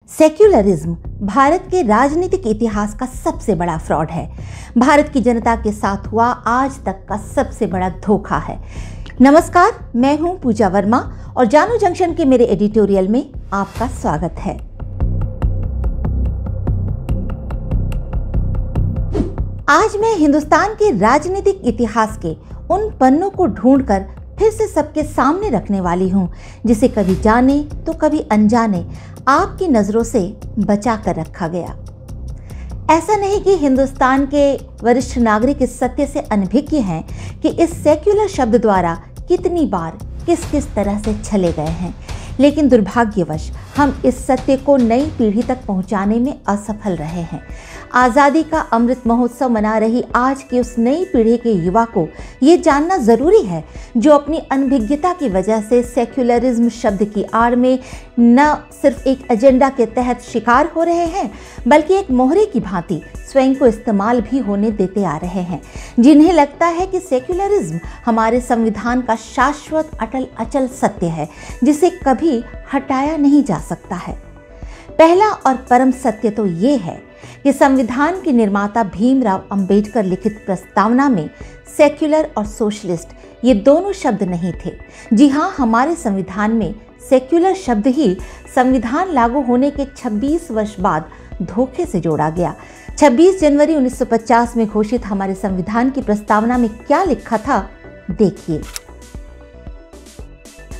Secularism Bharat के राजनीतिक इतिहास का सबसे बड़ा फ्रॉड है। भारत की जनता के साथ हुआ आज तक का सबसे बड़ा धोखा है। नमस्कार, मैं हूं पूजा वर्मा और जानू जंक्शन के मेरे एडिटोरियल में आपका स्वागत है। आज मैं हिंदुस्तान के राजनीतिक इतिहास के उन पन्नों को ढूंढकर फिर से सबके सामने रखने वाली हूं, जिसे कभी जाने तो कभी अनजाने आपकी नजरों से बचा कर रखा गया। ऐसा नहीं कि हिंदुस्तान के वरिष्ठ नागरिक इस सत्य से अनभिज्ञ हैं कि इस सेक्युलर शब्द द्वारा कितनी बार किस किस तरह से छले गए हैं, लेकिन दुर्भाग्यवश हम इस सत्य को नई पीढ़ी तक पहुंचाने में असफल रहे हैं। आज़ादी का अमृत महोत्सव मना रही आज की उस नई पीढ़ी के युवा को ये जानना ज़रूरी है, जो अपनी अनभिज्ञता की वजह से सेक्युलरिज्म शब्द की आड़ में न सिर्फ एक एजेंडा के तहत शिकार हो रहे हैं, बल्कि एक मोहरे की भांति स्वयं को इस्तेमाल भी होने देते आ रहे हैं। जिन्हें लगता है कि सेक्युलरिज्म हमारे संविधान का शाश्वत अचल सत्य है, जिसे कभी हटाया नहीं जा सकता है। पहला और परम सत्य तो ये है कि संविधान के निर्माता भीमराव अंबेडकर लिखित प्रस्तावना में सेक्युलर और सोशलिस्ट ये दोनों शब्द नहीं थे। जी हाँ, हमारे संविधान में सेक्युलर शब्द ही संविधान लागू होने के 26 वर्ष बाद धोखे से जोड़ा गया। 26 जनवरी 1950 में घोषित हमारे संविधान की प्रस्तावना में क्या लिखा था, देखिए।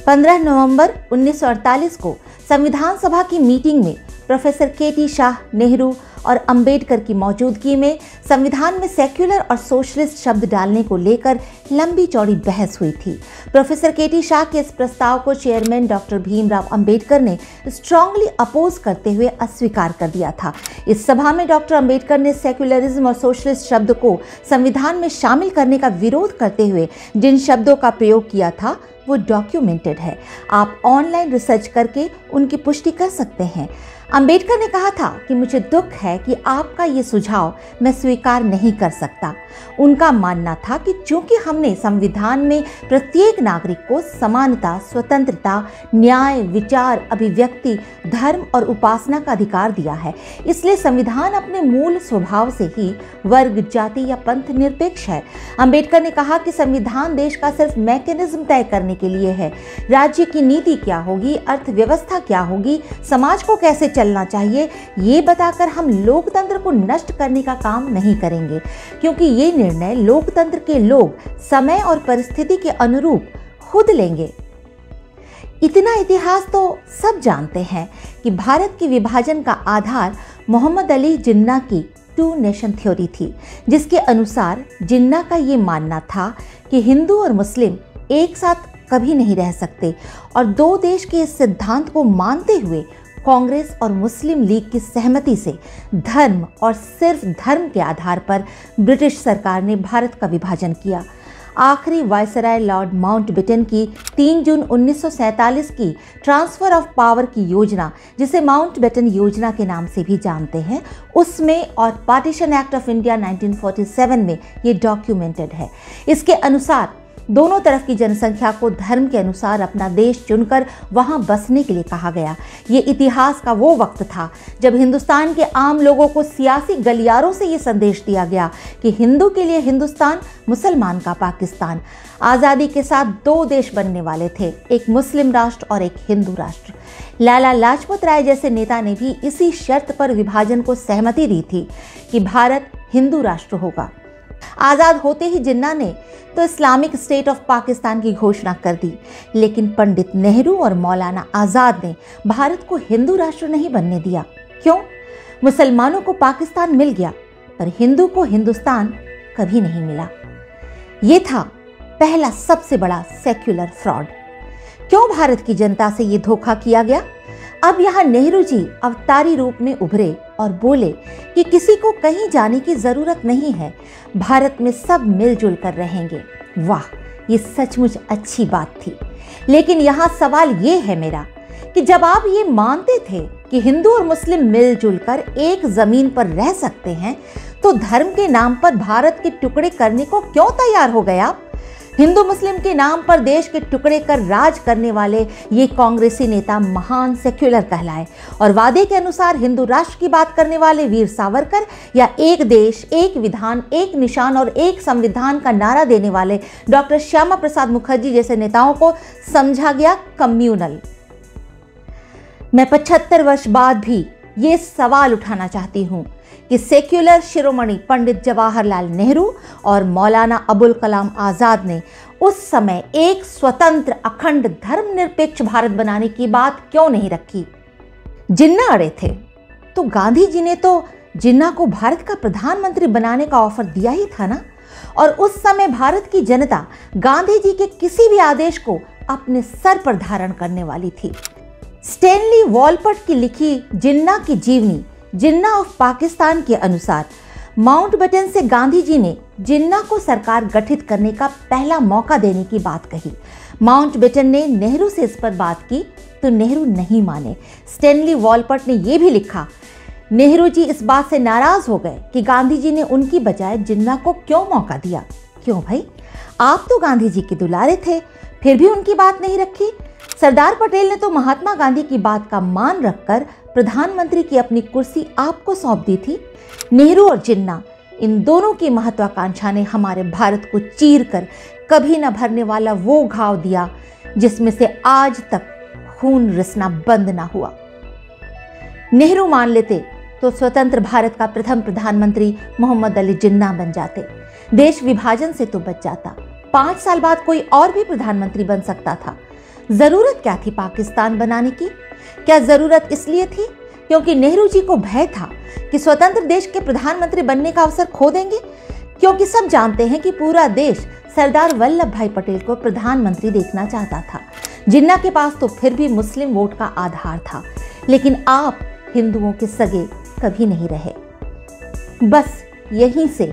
15 नवंबर 1948 को संविधान सभा की मीटिंग में प्रोफेसर के.टी. शाह, नेहरू और अंबेडकर की मौजूदगी में संविधान में सेक्युलर और सोशलिस्ट शब्द डालने को लेकर लंबी चौड़ी बहस हुई थी। Professor K.T.. शाह के इस प्रस्ताव को चेयरमैन डॉक्टर भीमराव अंबेडकर ने स्ट्रांगली अपोज करते हुए अस्वीकार कर दिया था। इस सभा में डॉक्टर अंबेडकर ने सेक्युलरिज्म और सोशलिस्ट शब्द को संविधान में शामिल करने का विरोध करते हुए जिन शब्दों का प्रयोग किया था वो डॉक्यूमेंटेड है। आप ऑनलाइन रिसर्च करके उनकी पुष्टि कर सकते हैं। अंबेडकर ने कहा था कि मुझे दुख है कि आपका ये सुझाव मैं स्वीकार नहीं कर सकता। उनका मानना था कि चूंकि हमने संविधान में प्रत्येक नागरिक को समानता, स्वतंत्रता, न्याय, विचार, अभिव्यक्ति, धर्म और उपासना का अधिकार दिया है, इसलिए संविधान अपने मूल स्वभाव से ही वर्ग, जाति या पंथ निरपेक्ष है। अंबेडकर ने कहा कि संविधान देश का सिर्फ मैकेनिज्म तय करने के लिए है। राज्य की नीति क्या होगी, अर्थव्यवस्था क्या होगी, समाज को कैसे चलना चाहिए, ये बताकर हम लोकतंत्र को नष्ट करने का काम नहीं करेंगे, क्योंकि ये निर्णय लोकतंत्र के लोग समय और परिस्थिति के अनुरूप खुद लेंगे। इतना इतिहास तो सब जानते हैं कि भारत के विभाजन का आधार मोहम्मद अली जिन्ना की 2 नेशन थ्योरी थी, जिसके अनुसार जिन्ना का ये मानना था कि हिंदू और मुस्लिम एक साथ कभी नहीं रह सकते, और 2 देश के इस सिद्धांत को मानते हुए कांग्रेस और मुस्लिम लीग की सहमति से धर्म और सिर्फ धर्म के आधार पर ब्रिटिश सरकार ने भारत का विभाजन किया। आखिरी वायसराय लॉर्ड माउंटबेटन की 3 जून 1947 की ट्रांसफर ऑफ पावर की योजना, जिसे माउंटबेटन योजना के नाम से भी जानते हैं, उसमें और पार्टीशन एक्ट ऑफ इंडिया 1947 में ये डॉक्यूमेंटेड है। इसके अनुसार दोनों तरफ की जनसंख्या को धर्म के अनुसार अपना देश चुनकर वहां बसने के लिए कहा गया। ये इतिहास का वो वक्त था जब हिंदुस्तान के आम लोगों को सियासी गलियारों से ये संदेश दिया गया कि हिंदू के लिए हिंदुस्तान, मुसलमान का पाकिस्तान। आज़ादी के साथ 2 देश बनने वाले थे, एक मुस्लिम राष्ट्र और एक हिंदू राष्ट्र। लाला लाजपत राय जैसे नेता ने भी इसी शर्त पर विभाजन को सहमति दी थी कि भारत हिंदू राष्ट्र होगा। आज़ाद होते ही जिन्ना ने तो इस्लामिक स्टेट ऑफ पाकिस्तान की घोषणा कर दी, लेकिन पंडित नेहरू और मौलाना आज़ाद ने भारत को हिंदू राष्ट्र नहीं बनने दिया। क्यों? मुसलमानों को पाकिस्तान मिल गया, पर हिंदू को हिंदुस्तान कभी नहीं मिला। ये था पहला सबसे बड़ा सेक्युलर फ्रॉड। क्यों भारत की जनता से ये धोखा किया गया? अब यहाँ नेहरू जी अवतारी रूप में उभरे और बोले कि किसी को कहीं जाने की जरूरत नहीं है, भारत में सब मिलजुल कर रहेंगे। वाह, ये सचमुच अच्छी बात थी। लेकिन यहाँ सवाल ये है मेरा कि जब आप ये मानते थे कि हिंदू और मुस्लिम मिलजुल कर एक जमीन पर रह सकते हैं, तो धर्म के नाम पर भारत के टुकड़े करने को क्यों तैयार हो गए आप? हिंदू मुस्लिम के नाम पर देश के टुकड़े कर राज करने वाले ये कांग्रेसी नेता महान सेक्युलर कहलाए और वादे के अनुसार हिंदू राष्ट्र की बात करने वाले वीर सावरकर या एक देश, एक विधान, एक निशान और एक संविधान का नारा देने वाले डॉक्टर श्यामा प्रसाद मुखर्जी जैसे नेताओं को समझा गया कम्युनल। मैं 75 वर्ष बाद भी ये सवाल उठाना चाहती हूं कि सेक्युलर शिरोमणि पंडित जवाहरलाल नेहरू और मौलाना अबुल कलाम आजाद ने उस समय एक स्वतंत्र अखंड धर्मनिरपेक्ष भारत बनाने की बात क्यों नहीं रखी। जिन्ना अड़े थे तो गांधी जी ने तो जिन्ना को भारत का प्रधानमंत्री बनाने का ऑफर दिया ही था ना, और उस समय भारत की जनता गांधी जी के किसी भी आदेश को अपने सर पर धारण करने वाली थी। स्टैनली वॉलपट की लिखी जिन्ना की जीवनी जिन्ना ऑफ पाकिस्तान के अनुसार माउंटबेटन से गांधी जी ने जिन्ना को सरकार गठित करने का पहला मौका देने की बात कही। माउंटबेटन ने नेहरू से इस पर बात की तो नेहरू नहीं माने। स्टैनली वॉलपट ने यह भी लिखा, नेहरू जी इस बात से नाराज हो गए कि गांधी जी ने उनकी बजाय जिन्ना को क्यों मौका दिया। क्यों भाई, आप तो गांधी जी के दुलारे थे, फिर भी उनकी बात नहीं रखी। सरदार पटेल ने तो महात्मा गांधी की बात का मान रखकर प्रधानमंत्री की अपनी कुर्सी आपको सौंप दी थी। नेहरू और जिन्ना, इन दोनों की महत्वाकांक्षा ने हमारे भारत को चीर कर कभी न भरने वाला वो घाव दिया जिसमें से आज तक खून रिसना बंद ना हुआ। नेहरू मान लेते तो स्वतंत्र भारत का प्रथम प्रधानमंत्री मोहम्मद अली जिन्ना बन जाते। देश विभाजन से तो बच जाता। 5 साल बाद कोई और भी प्रधानमंत्री बन सकता था। जरूरत क्या थी पाकिस्तान बनाने की? क्या जरूरत इसलिए थी क्योंकि नेहरू जी को भय था कि स्वतंत्र देश के प्रधानमंत्री बनने का अवसर खो देंगे? क्योंकि सब जानते हैं कि पूरा देश सरदार वल्लभ भाई पटेल को प्रधानमंत्री देखना चाहता था। जिन्ना के पास तो फिर भी मुस्लिम वोट का आधार था, लेकिन आप हिंदुओं के सगे कभी नहीं रहे। बस यहीं से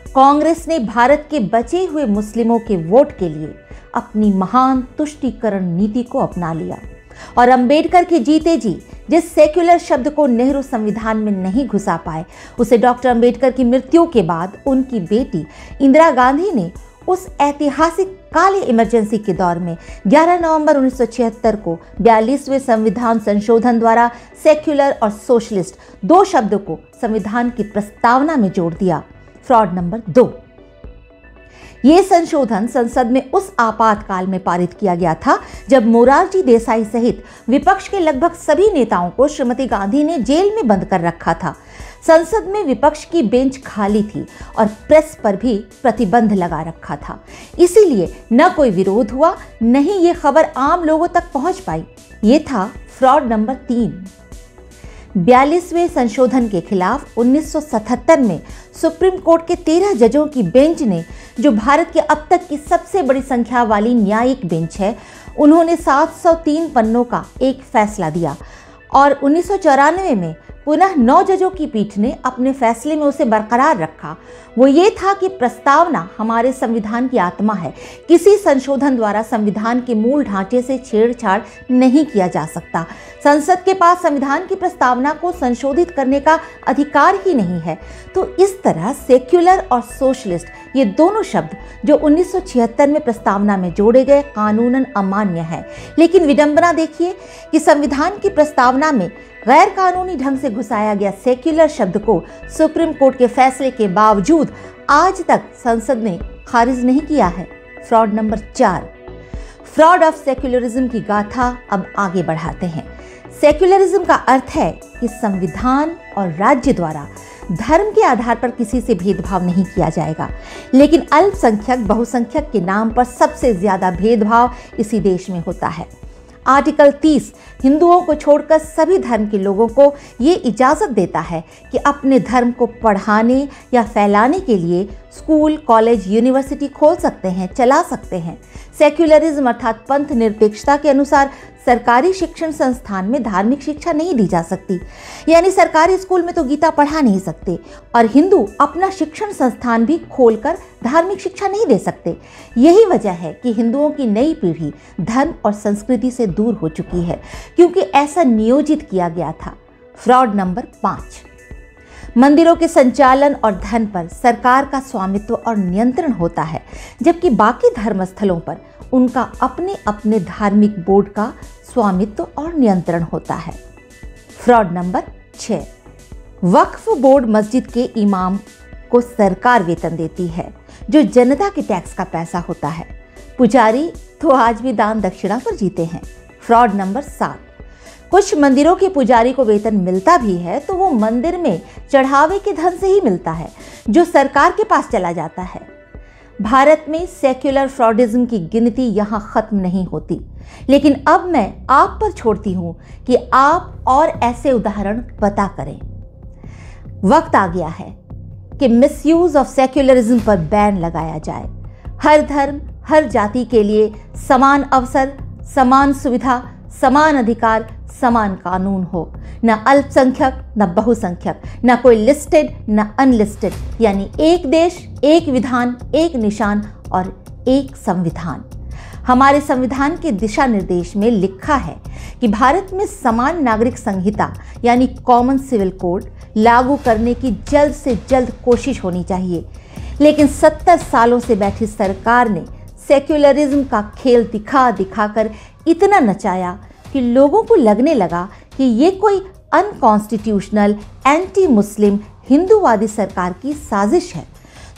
कांग्रेस ने भारत के बचे हुए मुस्लिमों के वोट के लिए अपनी महान तुष्टीकरण नीति को अपना लिया और अंबेडकर के जीते जी जिस सेक्युलर शब्द को नेहरू संविधान में नहीं घुसा पाए, उसे डॉक्टर अंबेडकर की मृत्यु के बाद उनकी बेटी इंदिरा गांधी ने उस ऐतिहासिक काले इमरजेंसी के दौर में 11 नवंबर 1976 को 42वें संविधान संशोधन द्वारा सेक्युलर और सोशलिस्ट 2 शब्दों को संविधान की प्रस्तावना में जोड़ दिया। Fraud number 2। ये संशोधन संसद में उस आपातकाल में पारित किया गया था जब मोरारजी देसाई सहित विपक्ष के लगभग सभी नेताओं को श्रीमती गांधी ने जेल में बंद कर रखा था। संसद में विपक्ष की बेंच खाली थी और प्रेस पर भी प्रतिबंध लगा रखा था। इसीलिए न कोई विरोध हुआ, न ही ये खबर आम लोगों तक पहुंच पाई। ये था फ्रॉड नंबर 3। 42वें संशोधन के खिलाफ 1977 में सुप्रीम कोर्ट के 13 जजों की बेंच ने, जो भारत के अब तक की सबसे बड़ी संख्या वाली न्यायिक बेंच है, उन्होंने 703 पन्नों का एक फैसला दिया और 1994 में पुनः 9 जजों की पीठ ने अपने फैसले में उसे बरकरार रखा। वो ये था कि प्रस्तावना हमारे संविधान की आत्मा है। किसी संशोधन द्वारा संविधान के मूल ढांचे से छेड़छाड़ नहीं किया जा सकता। संसद के पास संविधान की प्रस्तावना को संशोधित करने का अधिकार ही नहीं है। तो इस तरह सेक्युलर और सोशलिस्ट, ये दोनों शब्द जो 1976 में प्रस्तावना में जोड़े गए, कानूनन अमान्य है। लेकिन विडंबना देखिए कि संविधान की प्रस्तावना में गैर कानूनी ढंग से घुसाया गया सेक्युलर शब्द को सुप्रीम कोर्ट के फैसले के बावजूद आज तक संसद ने खारिज नहीं किया है। Fraud number 4। Fraud of secularism की गाथा अब आगे बढ़ाते हैं। सेक्युलरिज्म का अर्थ है कि संविधान और राज्य द्वारा धर्म के आधार पर किसी से भेदभाव नहीं किया जाएगा, लेकिन अल्पसंख्यक बहुसंख्यक के नाम पर सबसे ज्यादा भेदभाव इसी देश में होता है। आर्टिकल 30 हिंदुओं को छोड़कर सभी धर्म के लोगों को ये इजाज़त देता है कि अपने धर्म को पढ़ाने या फैलाने के लिए स्कूल, कॉलेज, यूनिवर्सिटी खोल सकते हैं, चला सकते हैं। सेक्युलरिज्म अर्थात पंथ निरपेक्षता के अनुसार सरकारी शिक्षण संस्थान में धार्मिक शिक्षा नहीं दी जा सकती, यानी सरकारी स्कूल में तो गीता पढ़ा नहीं सकते और हिंदू अपना शिक्षण संस्थान भी खोलकर धार्मिक शिक्षा नहीं दे सकते। यही वजह है कि हिंदुओं की नई पीढ़ी धर्म और संस्कृति से दूर हो चुकी है, क्योंकि ऐसा नियोजित किया गया था। Fraud number 5। मंदिरों के संचालन और धन पर सरकार का स्वामित्व और नियंत्रण होता है, जबकि बाकी धर्मस्थलों पर उनका अपने अपने धार्मिक बोर्ड का स्वामित्व और नियंत्रण होता है। फ्रॉड नंबर 6, वक्फ बोर्ड मस्जिद के इमाम को सरकार वेतन देती है, जो जनता के टैक्स का पैसा होता है। पुजारी तो आज भी दान दक्षिणा पर जीते हैं। फ्रॉड नंबर 7, कुछ मंदिरों के पुजारी को वेतन मिलता भी है तो वो मंदिर में चढ़ावे के धन से ही मिलता है, जो सरकार के पास चला जाता है। भारत में सेक्युलर फ्रॉडिज्म की गिनती यहाँ खत्म नहीं होती, लेकिन अब मैं आप पर छोड़ती हूँ कि आप और ऐसे उदाहरण पता करें। वक्त आ गया है कि मिसयूज ऑफ सेक्युलरिज्म पर बैन लगाया जाए। हर धर्म, हर जाति के लिए समान अवसर, समान सुविधा, समान अधिकार, समान कानून हो। न अल्पसंख्यक न बहुसंख्यक, न कोई लिस्टेड न अनलिस्टेड, यानी एक देश, एक विधान, एक निशान और एक संविधान। हमारे संविधान के दिशा निर्देश में लिखा है कि भारत में समान नागरिक संहिता यानी कॉमन सिविल कोड लागू करने की जल्द से जल्द कोशिश होनी चाहिए। लेकिन 70 सालों से बैठी सरकार ने सेक्युलरिज्म का खेल दिखा दिखाकर इतना नचाया कि लोगों को लगने लगा कि ये कोई अनकॉन्स्टिट्यूशनल, एंटी मुस्लिम, हिंदूवादी सरकार की साजिश है।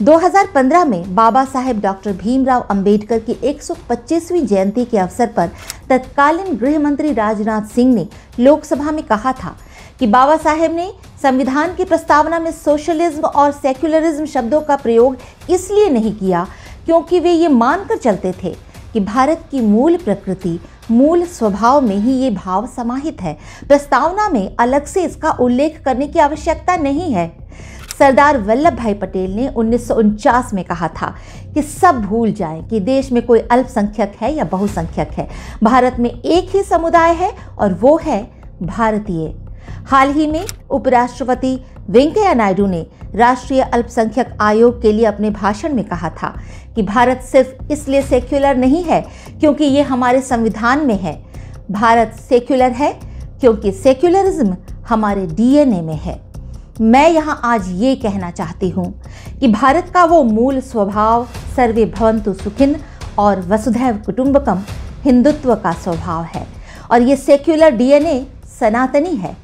2015 में बाबा साहेब डॉक्टर भीमराव अंबेडकर की 125वीं जयंती के अवसर पर तत्कालीन गृह मंत्री राजनाथ सिंह ने लोकसभा में कहा था कि बाबा साहेब ने संविधान की प्रस्तावना में सोशलिज्म और सेक्युलरिज्म शब्दों का प्रयोग इसलिए नहीं किया क्योंकि वे ये मानकर चलते थे कि भारत की मूल प्रकृति, मूल स्वभाव में ही ये भाव समाहित है। प्रस्तावना में अलग से इसका उल्लेख करने की आवश्यकता नहीं है। सरदार वल्लभ भाई पटेल ने 1949 में कहा था कि सब भूल जाएं कि देश में कोई अल्पसंख्यक है या बहुसंख्यक है। भारत में एक ही समुदाय है और वो है भारतीय। हाल ही में उपराष्ट्रपति वेंकैया नायडू ने राष्ट्रीय अल्पसंख्यक आयोग के लिए अपने भाषण में कहा था कि भारत सिर्फ इसलिए सेक्युलर नहीं है क्योंकि ये हमारे संविधान में है। भारत सेक्युलर है क्योंकि सेक्युलरिज्म हमारे डीएनए में है। मैं यहाँ आज ये कहना चाहती हूँ कि भारत का वो मूल स्वभाव सर्वे भवन्तु सुखिन और वसुधैव कुटुंबकम हिंदुत्व का स्वभाव है और ये सेक्युलर डीएनए सनातनी है।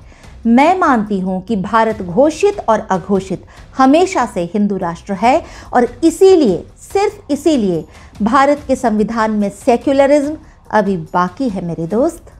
मैं मानती हूँ कि भारत घोषित और अघोषित हमेशा से हिंदू राष्ट्र है और इसीलिए, सिर्फ इसीलिए भारत के संविधान में सेक्युलरिज्म अभी बाकी है मेरे दोस्त।